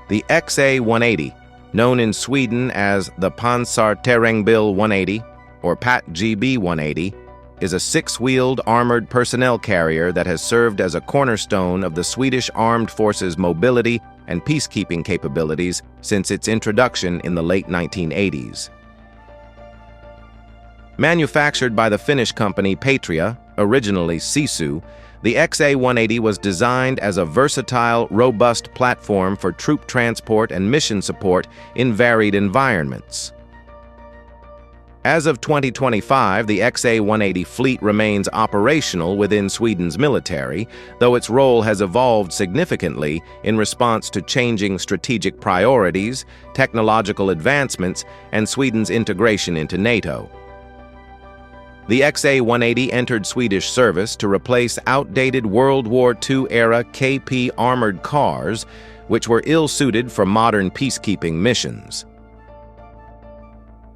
The XA-180, known in Sweden as the Pansarterrängbil 180 or Pat GB-180, is a six-wheeled armored personnel carrier that has served as a cornerstone of the Swedish Armed Forces' mobility and peacekeeping capabilities since its introduction in the late 1980s. Manufactured by the Finnish company Patria, originally Sisu, the XA-180 was designed as a versatile, robust platform for troop transport and mission support in varied environments. As of 2025, the XA-180 fleet remains operational within Sweden's military, though its role has evolved significantly in response to changing strategic priorities, technological advancements, and Sweden's integration into NATO. The XA-180 entered Swedish service to replace outdated World War II-era KP armored cars, which were ill-suited for modern peacekeeping missions.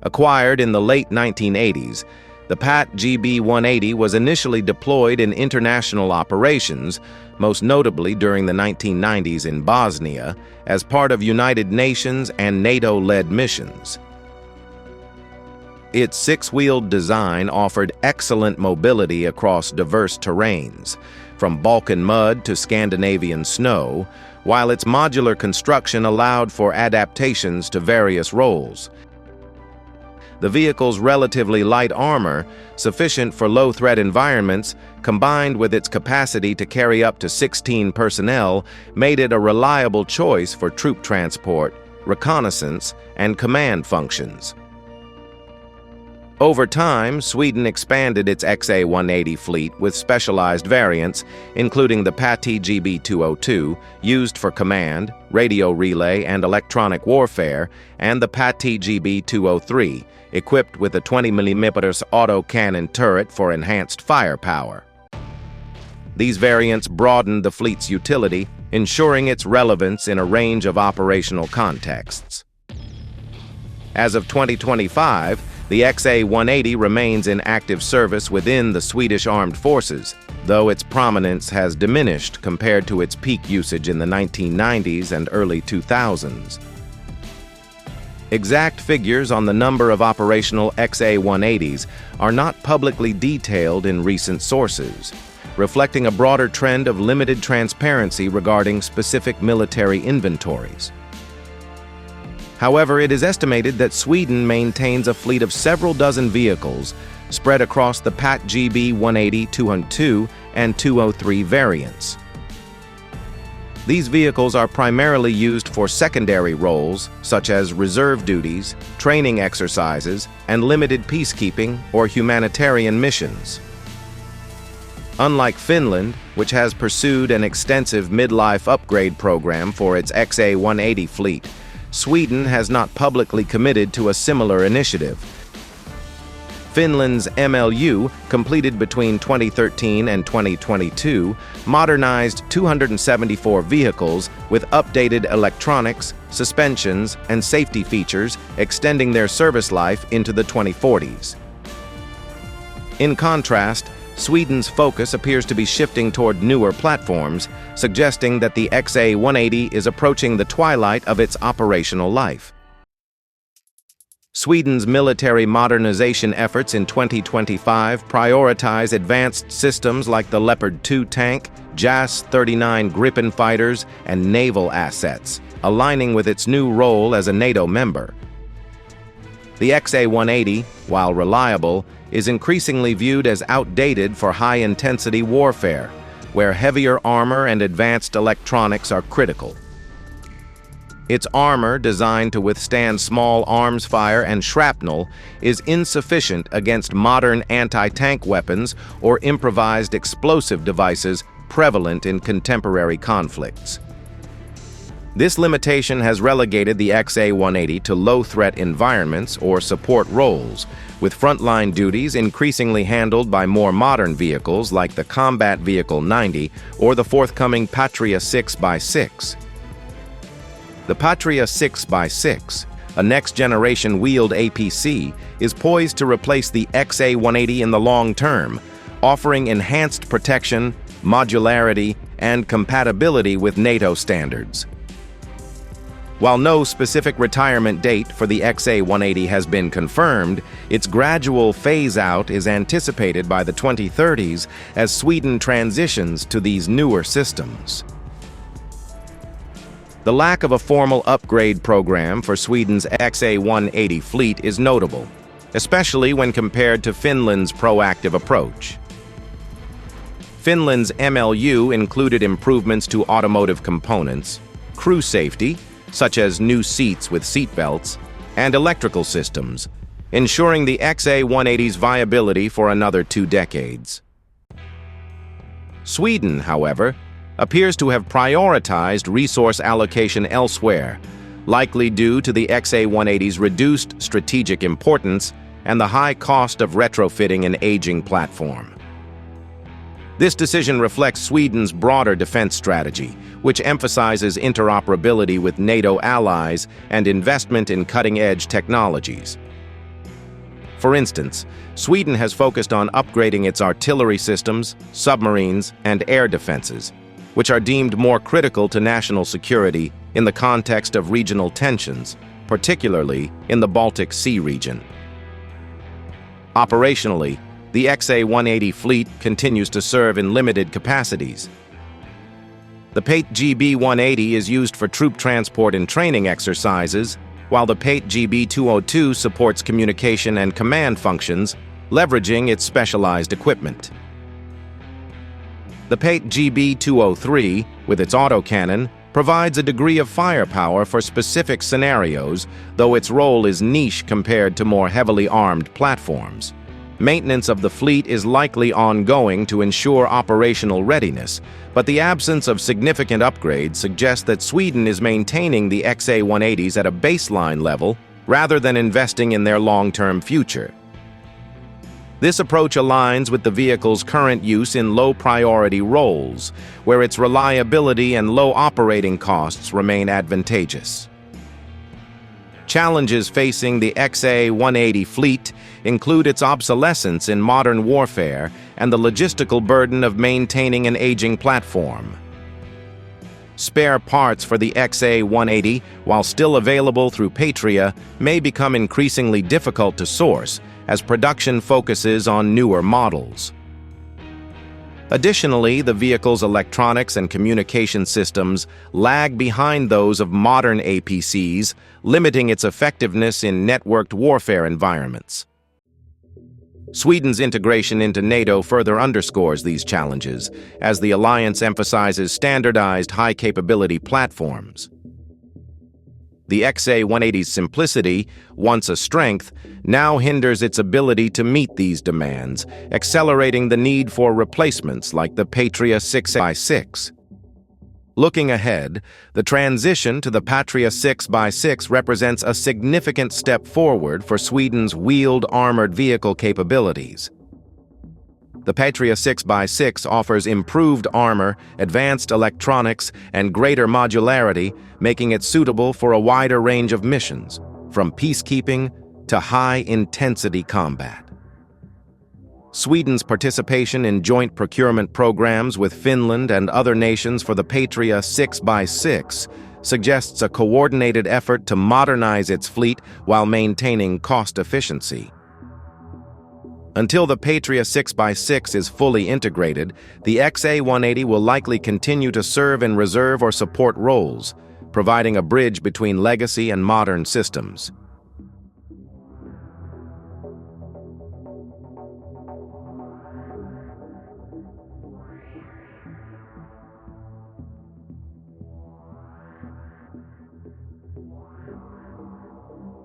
Acquired in the late 1980s, the Pat GB-180 was initially deployed in international operations, most notably during the 1990s in Bosnia, as part of United Nations and NATO-led missions. Its six-wheeled design offered excellent mobility across diverse terrains, from Balkan mud to Scandinavian snow, while its modular construction allowed for adaptations to various roles. The vehicle's relatively light armor, sufficient for low-threat environments, combined with its capacity to carry up to 16 personnel, made it a reliable choice for troop transport, reconnaissance, and command functions. Over time, Sweden expanded its XA-180 fleet with specialized variants, including the Pati GB-202, used for command, radio relay, and electronic warfare, and the Pati GB-203, equipped with a 20mm auto-cannon turret for enhanced firepower. These variants broadened the fleet's utility, ensuring its relevance in a range of operational contexts. As of 2025, the XA-180 remains in active service within the Swedish Armed Forces, though its prominence has diminished compared to its peak usage in the 1990s and early 2000s. Exact figures on the number of operational XA-180s are not publicly detailed in recent sources, reflecting a broader trend of limited transparency regarding specific military inventories. However, it is estimated that Sweden maintains a fleet of several dozen vehicles spread across the Pat GB-180, 202, and 203 variants. These vehicles are primarily used for secondary roles, such as reserve duties, training exercises, and limited peacekeeping or humanitarian missions. Unlike Finland, which has pursued an extensive midlife upgrade program for its XA-180 fleet, Sweden has not publicly committed to a similar initiative. Finland's MLU, completed between 2013 and 2022, modernized 274 vehicles with updated electronics, suspensions, and safety features, extending their service life into the 2040s. In contrast, Sweden's focus appears to be shifting toward newer platforms, suggesting that the XA-180 is approaching the twilight of its operational life. Sweden's military modernization efforts in 2025 prioritize advanced systems like the Leopard 2 tank, JAS-39 Gripen fighters, and naval assets, aligning with its new role as a NATO member. The XA-180, while reliable, is increasingly viewed as outdated for high-intensity warfare, where heavier armor and advanced electronics are critical. Its armor, designed to withstand small arms fire and shrapnel, is insufficient against modern anti-tank weapons or improvised explosive devices prevalent in contemporary conflicts. This limitation has relegated the XA-180 to low-threat environments or support roles, with frontline duties increasingly handled by more modern vehicles like the Combat Vehicle 90 or the forthcoming Patria 6x6. The Patria 6x6, a next-generation wheeled APC, is poised to replace the XA-180 in the long term, offering enhanced protection, modularity, and compatibility with NATO standards. While no specific retirement date for the XA180 has been confirmed, its gradual phase-out is anticipated by the 2030s as Sweden transitions to these newer systems. The lack of a formal upgrade program for Sweden's XA180 fleet is notable, especially when compared to Finland's proactive approach. Finland's MLU included improvements to automotive components, crew safety, such as new seats with seatbelts, and electrical systems, ensuring the XA180's viability for another 2 decades. Sweden, however, appears to have prioritized resource allocation elsewhere, likely due to the XA180's reduced strategic importance and the high cost of retrofitting an aging platform. This decision reflects Sweden's broader defense strategy, which emphasizes interoperability with NATO allies and investment in cutting-edge technologies. For instance, Sweden has focused on upgrading its artillery systems, submarines, and air defenses, which are deemed more critical to national security in the context of regional tensions, particularly in the Baltic Sea region. Operationally, the XA180 fleet continues to serve in limited capacities. The Patria GB-180 is used for troop transport and training exercises, while the Patria GB-202 supports communication and command functions, leveraging its specialized equipment. The Patria GB-203, with its autocannon, provides a degree of firepower for specific scenarios, though its role is niche compared to more heavily armed platforms. Maintenance of the fleet is likely ongoing to ensure operational readiness, but the absence of significant upgrades suggests that Sweden is maintaining the XA180s at a baseline level rather than investing in their long-term future. This approach aligns with the vehicle's current use in low-priority roles, where its reliability and low operating costs remain advantageous. Challenges facing the XA180 fleet include its obsolescence in modern warfare and the logistical burden of maintaining an aging platform. Spare parts for the XA180, while still available through Patria, may become increasingly difficult to source as production focuses on newer models. Additionally, the vehicle's electronics and communication systems lag behind those of modern APCs, limiting its effectiveness in networked warfare environments. Sweden's integration into NATO further underscores these challenges, as the alliance emphasizes standardized high-capability platforms. The XA180's simplicity, once a strength, now hinders its ability to meet these demands, accelerating the need for replacements like the Patria 6x6. Looking ahead, the transition to the Patria 6x6 represents a significant step forward for Sweden's wheeled armored vehicle capabilities. The Patria 6x6 offers improved armor, advanced electronics, and greater modularity, making it suitable for a wider range of missions, from peacekeeping to high-intensity combat. Sweden's participation in joint procurement programs with Finland and other nations for the Patria 6x6 suggests a coordinated effort to modernize its fleet while maintaining cost efficiency. Until the Patria 6x6 is fully integrated, the XA180 will likely continue to serve in reserve or support roles, providing a bridge between legacy and modern systems.